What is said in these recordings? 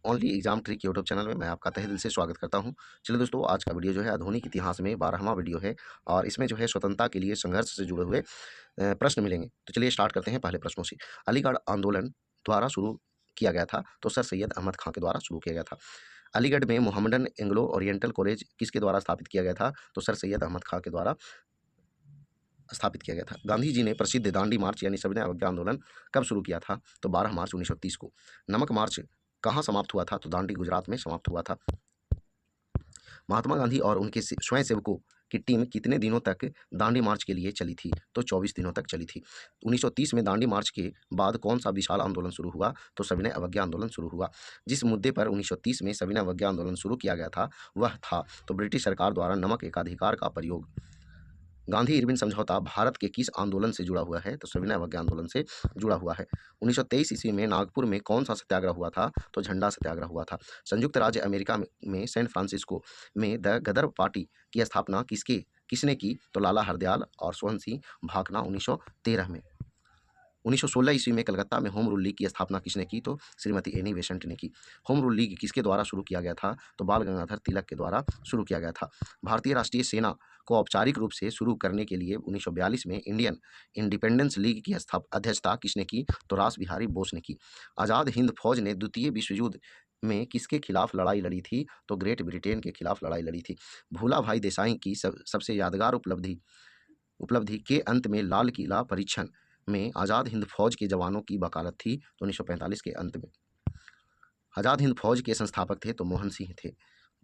Only exam trick YouTube channel में मैं आपका तहे दिल से स्वागत करता हूं। चलिए दोस्तों, आज का वीडियो जो है आधुनिक इतिहास में 12वां वीडियो है और इसमें जो है स्वतंत्रता के लिए संघर्ष से जुड़े हुए प्रश्न मिलेंगे। तो चलिए स्टार्ट करते हैं पहले प्रश्नों से। अलीगढ़ आंदोलन द्वारा शुरू किया गया था तो सर सैयद अहमद खां के द्वारा शुरू किया गया था। अलीगढ़ में मोहम्मडन एंग्लो ओरिएंटल कॉलेज किसके द्वारा स्थापित किया गया था? तो सर सैयद अहमद खां के द्वारा स्थापित किया गया था। गांधी जी ने प्रसिद्ध दांडी मार्च यानी सविनय अवज्ञा आंदोलन कब शुरू किया था? तो 12 मार्च 1930 को। नमक मार्च कहाँ समाप्त हुआ था? तो दांडी गुजरात में समाप्त हुआ था। महात्मा गांधी और उनके स्वयंसेवकों की टीम कितने दिनों तक दांडी मार्च के लिए चली थी? तो 24 दिनों तक चली थी। 1930 में दांडी मार्च के बाद कौन सा विशाल आंदोलन शुरू हुआ? तो सविनय अवज्ञा आंदोलन शुरू हुआ। जिस मुद्दे पर 1930 में सविनय अवज्ञा आंदोलन शुरू किया गया था वह था तो ब्रिटिश सरकार द्वारा नमक एकाधिकार का प्रयोग। गांधी इरविन समझौता भारत के किस आंदोलन से जुड़ा हुआ है? तो सविनय अवज्ञा आंदोलन से जुड़ा हुआ है। 1923 ईस्वी में नागपुर में कौन सा सत्याग्रह हुआ था? तो झंडा सत्याग्रह हुआ था। संयुक्त राज्य अमेरिका में सैन फ्रांसिस्को में द गदर पार्टी की स्थापना किसने की? तो लाला हरदयाल और सोहन सिंह भाकना 1913 में। 1916 ईस्वी में कलकत्ता में होम रूल लीग की स्थापना किसने की? तो श्रीमती एनी बेसेंट ने की। होम रूल लीग किसके द्वारा शुरू किया गया था? तो बाल गंगाधर तिलक के द्वारा शुरू किया गया था। भारतीय राष्ट्रीय सेना को औपचारिक रूप से शुरू करने के लिए 1942 में इंडियन इंडिपेंडेंस लीग की अध्यक्षता किसने की? तो रास बिहारी बोस ने की। आज़ाद हिंद फौज ने द्वितीय विश्व युद्ध में किसके खिलाफ लड़ाई लड़ी थी? तो ग्रेट ब्रिटेन के खिलाफ लड़ाई लड़ी थी। भूला भाई देसाई की सबसे यादगार उपलब्धि के अंत में लाल किला परीक्षण में आज़ाद हिंद फौज के जवानों की वकालत थी। तो 1945 के अंत में। आज़ाद हिंद फौज के संस्थापक थे तो मोहन सिंह थे।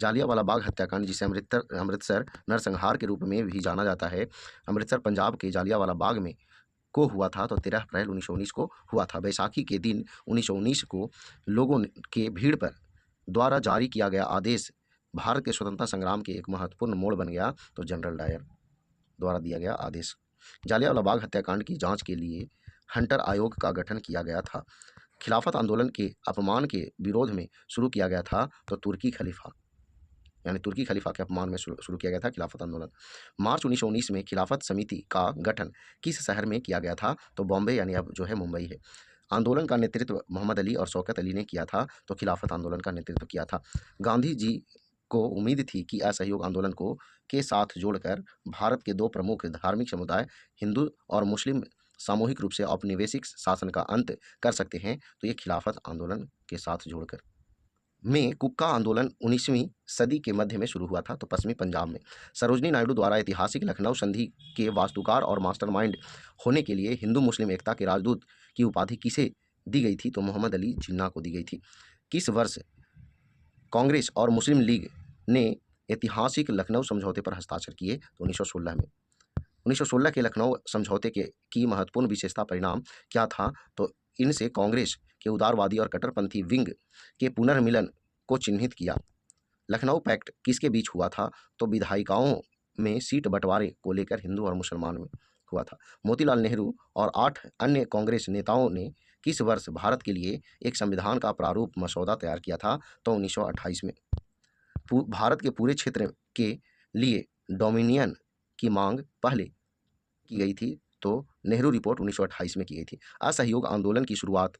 जालियांवाला बाग हत्याकांड, जिसे अमृतसर नरसंहार के रूप में भी जाना जाता है, अमृतसर पंजाब के जालियांवाला बाग में को हुआ था तो 13 अप्रैल 1919 को हुआ था। बैसाखी के दिन 1919 को लोगों के भीड़ पर द्वारा जारी किया गया आदेश भारत के स्वतंत्रता संग्राम के एक महत्वपूर्ण मोड़ बन गया। तो जनरल डायर द्वारा दिया गया आदेश। जालियांवाला बाग हत्याकांड की जांच के लिए हंटर आयोग का गठन किया गया था। खिलाफत आंदोलन के अपमान के विरोध में शुरू किया गया था तो तुर्की खलीफा के अपमान में शुरू किया गया था खिलाफत आंदोलन। मार्च 1919 में खिलाफत समिति का गठन किस शहर में किया गया था? तो बॉम्बे यानी अब जो है मुंबई है। आंदोलन का नेतृत्व मोहम्मद अली और शौकत अली ने किया था तो खिलाफत आंदोलन का नेतृत्व किया था। गांधी जी को उम्मीद थी कि असहयोग आंदोलन को के साथ जोड़कर भारत के दो प्रमुख धार्मिक समुदाय हिंदू और मुस्लिम सामूहिक रूप से औपनिवेशिक शासन का अंत कर सकते हैं। तो ये खिलाफत आंदोलन के साथ जोड़कर। में कुक्का आंदोलन 19वीं सदी के मध्य में शुरू हुआ था तो पश्चिमी पंजाब में। सरोजनी नायडू द्वारा ऐतिहासिक लखनऊ संधि के वास्तुकार और मास्टरमाइंड होने के लिए हिंदू मुस्लिम एकता के राजदूत की उपाधि किसे दी गई थी? तो मोहम्मद अली जिन्ना को दी गई थी। किस वर्ष कांग्रेस और मुस्लिम लीग ने ऐतिहासिक लखनऊ समझौते पर हस्ताक्षर किए? तो 1916 में। 1916 के लखनऊ समझौते की महत्वपूर्ण विशेषता परिणाम क्या था? तो इनसे कांग्रेस के उदारवादी और कट्टरपंथी विंग के पुनर्मिलन को चिन्हित किया। लखनऊ पैक्ट किसके बीच हुआ था? तो विधायिकाओं में सीट बंटवारे को लेकर हिंदू और मुसलमान में हुआ था। मोतीलाल नेहरू और 8 अन्य कांग्रेस नेताओं ने किस वर्ष भारत के लिए एक संविधान का प्रारूप मसौदा तैयार किया था? तो 1928 में। भारत के पूरे क्षेत्र के लिए डोमिनियन की मांग पहले की गई थी तो नेहरू रिपोर्ट 1928 में की गई थी। असहयोग आंदोलन की शुरुआत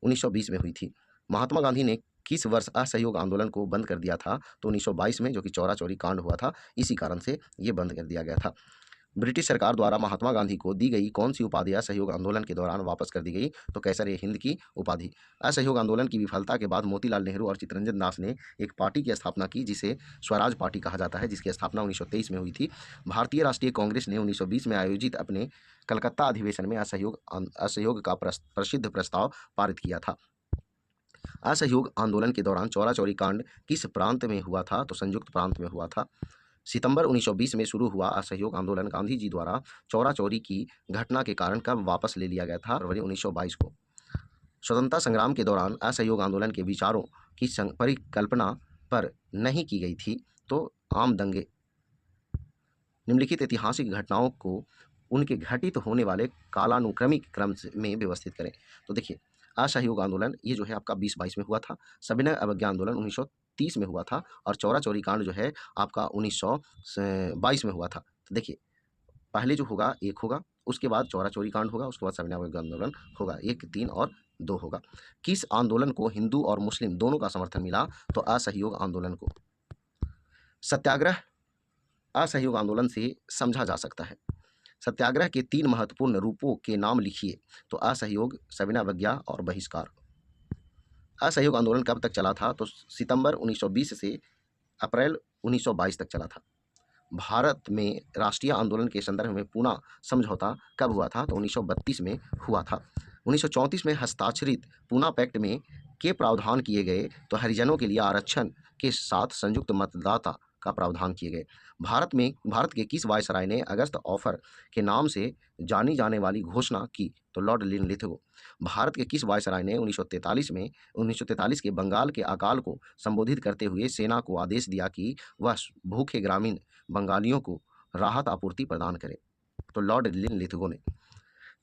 1920 में हुई थी। महात्मा गांधी ने किस वर्ष असहयोग आंदोलन को बंद कर दिया था? तो 1922 में, जो कि चौरा चौरी कांड हुआ था, इसी कारण से ये बंद कर दिया गया था। ब्रिटिश सरकार द्वारा महात्मा गांधी को दी गई कौन सी उपाधि असहयोग आंदोलन के दौरान वापस कर दी गई? तो कैसर-ए-हिंद की उपाधि। असहयोग आंदोलन की विफलता के बाद मोतीलाल नेहरू और चित्तरंजन दास ने एक पार्टी की स्थापना की जिसे स्वराज पार्टी कहा जाता है, जिसकी स्थापना 1923 में हुई थी। भारतीय राष्ट्रीय कांग्रेस ने 1920 में आयोजित अपने कलकत्ता अधिवेशन में असहयोग का प्रसिद्ध प्रस्ताव पारित किया था। असहयोग आंदोलन के दौरान चौरा चौरी कांड किस प्रांत में हुआ था? तो संयुक्त प्रांत में हुआ था। सितंबर 1920 में शुरू हुआ असहयोग आंदोलन गांधी जी द्वारा चौरा चौरी की घटना के कारण कब वापस ले लिया गया था? फरवरी 1922 को। स्वतंत्रता संग्राम के दौरान असहयोग आंदोलन के विचारों की परिकल्पना पर नहीं की गई थी तो आम दंगे। निम्नलिखित ऐतिहासिक घटनाओं को उनके घटित होने वाले कालानुक्रमिक क्रम में व्यवस्थित करें। तो देखिए, असहयोग आंदोलन ये जो है आपका 2022 में हुआ था। सविनय अवज्ञा आंदोलन 1930 में हुआ था और चौरा चौरी कांड जो है आपका 1922 में हुआ था। तो देखिए, पहले जो होगा एक होगा उसके बाद चौरा चौरी कांड होगा, उसके बाद सविनय आंदोलन होगा। 1, 3 और 2 होगा। किस आंदोलन को हिंदू और मुस्लिम दोनों का समर्थन मिला? तो असहयोग आंदोलन को। सत्याग्रह असहयोग आंदोलन से समझा जा सकता है। सत्याग्रह के 3 महत्वपूर्ण रूपों के नाम लिखिए। तो असहयोग, सविनय अवज्ञा और बहिष्कार। असहयोग आंदोलन कब तक चला था? तो सितंबर 1920 से अप्रैल 1922 तक चला था। भारत में राष्ट्रीय आंदोलन के संदर्भ में पूना समझौता कब हुआ था? तो 1932 में हुआ था। 1934 में हस्ताक्षरित पूना पैक्ट में के प्रावधान किए गए? तो हरिजनों के लिए आरक्षण के साथ संयुक्त मतदाता का प्रावधान किए गए। भारत के किस वायसराय ने अगस्त ऑफर के नाम से जानी जाने वाली घोषणा की? तो लॉर्ड लिनलिथगो। भारत के किस वायसराय ने 1943 के बंगाल के अकाल को संबोधित करते हुए सेना को आदेश दिया कि वह भूखे ग्रामीण बंगालियों को राहत आपूर्ति प्रदान करे? तो लॉर्ड लिनलिथगो ने।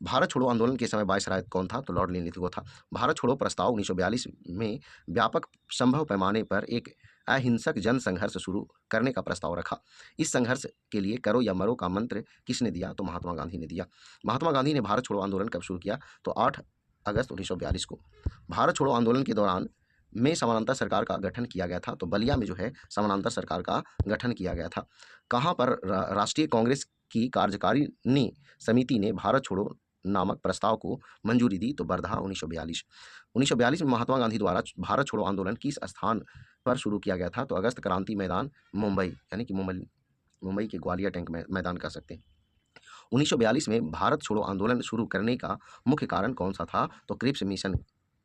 भारत छोड़ो आंदोलन के समय वायसराय कौन था? तो लॉर्ड लिनलिथगो था। भारत छोड़ो प्रस्ताव 1942 में व्यापक संभव पैमाने पर एक अहिंसक जनसंघर्ष शुरू करने का प्रस्ताव रखा। इस संघर्ष के लिए करो या मरो का मंत्र किसने दिया? तो महात्मा गांधी ने दिया। महात्मा गांधी ने भारत छोड़ो आंदोलन कब शुरू किया? तो 8 अगस्त 1942 को। भारत छोड़ो आंदोलन के दौरान में समानांतर सरकार का गठन किया गया था। तो बलिया में जो है समानांतर सरकार का गठन किया गया था। कहाँ पर राष्ट्रीय कांग्रेस की कार्यकारिणी समिति ने भारत छोड़ो नामक प्रस्ताव को मंजूरी दी? तो बरधा 1942। 1942 में महात्मा गांधी द्वारा भारत छोड़ो आंदोलन किस स्थान पर शुरू किया गया था? तो अगस्त क्रांति मैदान, मुंबई, यानी कि मुंबई के ग्वालियर टैंक मैदान कह सकते हैं। 1942 में भारत छोड़ो आंदोलन शुरू करने का मुख्य कारण कौन सा था? तो क्रिप्स मिशन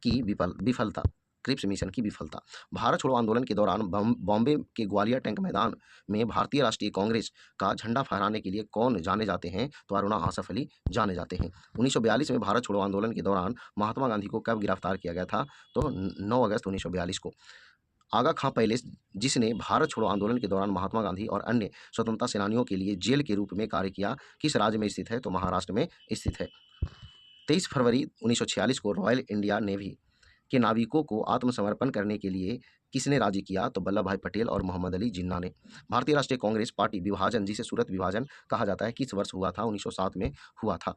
की विफलता। क्रिप्स मिशन की विफलता। भारत छोड़ो आंदोलन के दौरान बॉम्बे के ग्वालियर टैंक मैदान में भारतीय राष्ट्रीय कांग्रेस का झंडा फहराने के लिए कौन जाने जाते हैं? तो अरुणा आसफ अली जाने जाते हैं। 1942 में भारत छोड़ो आंदोलन के दौरान महात्मा गांधी को कब गिरफ्तार किया गया था? तो 9 अगस्त 1942 को। आगा खां पैलेस, जिसने भारत छोड़ो आंदोलन के दौरान महात्मा गांधी और अन्य स्वतंत्रता सेनानियों के लिए जेल के रूप में कार्य किया, किस राज्य में स्थित है? तो महाराष्ट्र में स्थित है। 23 फरवरी 1946 को रॉयल इंडिया नेवी के नाविकों को आत्मसमर्पण करने के लिए किसने राजी किया? तो वल्लभ भाई पटेल और मोहम्मद अली जिन्ना ने। भारतीय राष्ट्रीय कांग्रेस पार्टी विभाजन, जिसे सूरत विभाजन कहा जाता है, किस वर्ष हुआ था? 1907 में हुआ था।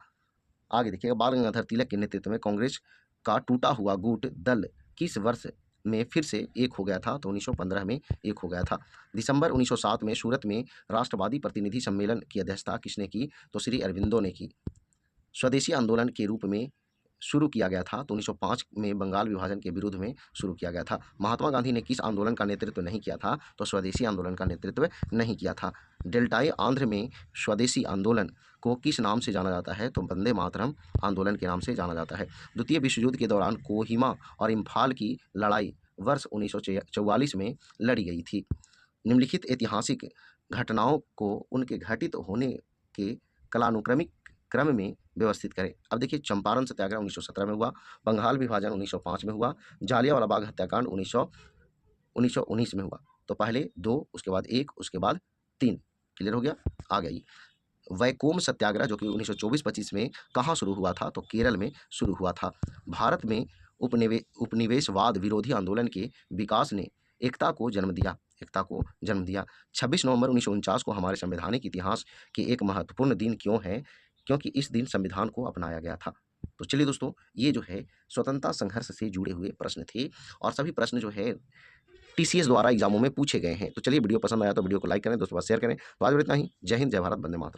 आगे देखिएगा, बाल गंगाधर तिलक के नेतृत्व में कांग्रेस का टूटा हुआ गुट दल किस वर्ष में फिर से एक हो गया था? तो 1915 में एक हो गया था। दिसंबर 1907 में सूरत में राष्ट्रवादी प्रतिनिधि सम्मेलन की अध्यक्षता किसने की? तो श्री अरविंदो ने की। स्वदेशी आंदोलन के रूप में शुरू किया गया था। तो 1905 में बंगाल विभाजन के विरुद्ध में शुरू किया गया था। महात्मा गांधी ने किस आंदोलन का नेतृत्व नहीं किया था? तो स्वदेशी आंदोलन का नेतृत्व नहीं किया था। डेल्टाई आंध्र में स्वदेशी आंदोलन को किस नाम से जाना जाता है? तो वंदे मातरम आंदोलन के नाम से जाना जाता है। द्वितीय विश्व युद्ध के दौरान कोहिमा और इम्फाल की लड़ाई वर्ष 1944 में लड़ी गई थी। निम्नलिखित ऐतिहासिक घटनाओं को उनके घटित होने के कालानुक्रमिक क्रम में व्यवस्थित करें। अब देखिए, चंपारण सत्याग्रह 1917 में हुआ, बंगाल विभाजन 1905 में हुआ, जालियांवाला बाग हत्याकांड 1919 में हुआ। तो पहले 2, उसके बाद 1, उसके बाद 3। क्लियर हो गया? आ गई। वैकोम सत्याग्रह जो कि 1924-25 में कहाँ शुरू हुआ था? तो केरल में शुरू हुआ था। भारत में उपनिवेशवाद विरोधी आंदोलन के विकास ने एकता को जन्म दिया। 26 नवंबर 1949 को हमारे संवैधानिक इतिहास के एक महत्वपूर्ण दिन क्यों है? क्योंकि इस दिन संविधान को अपनाया गया था। तो चलिए दोस्तों, ये जो है स्वतंत्रता संघर्ष से जुड़े हुए प्रश्न थे और सभी प्रश्न जो है टीसीएस द्वारा एग्जामों में पूछे गए हैं। तो चलिए, वीडियो पसंद आया तो वीडियो को लाइक करें, दोस्तों शेयर करें। तो आज इतना ही। जय हिंद, जय भारत, वंदे मातरम।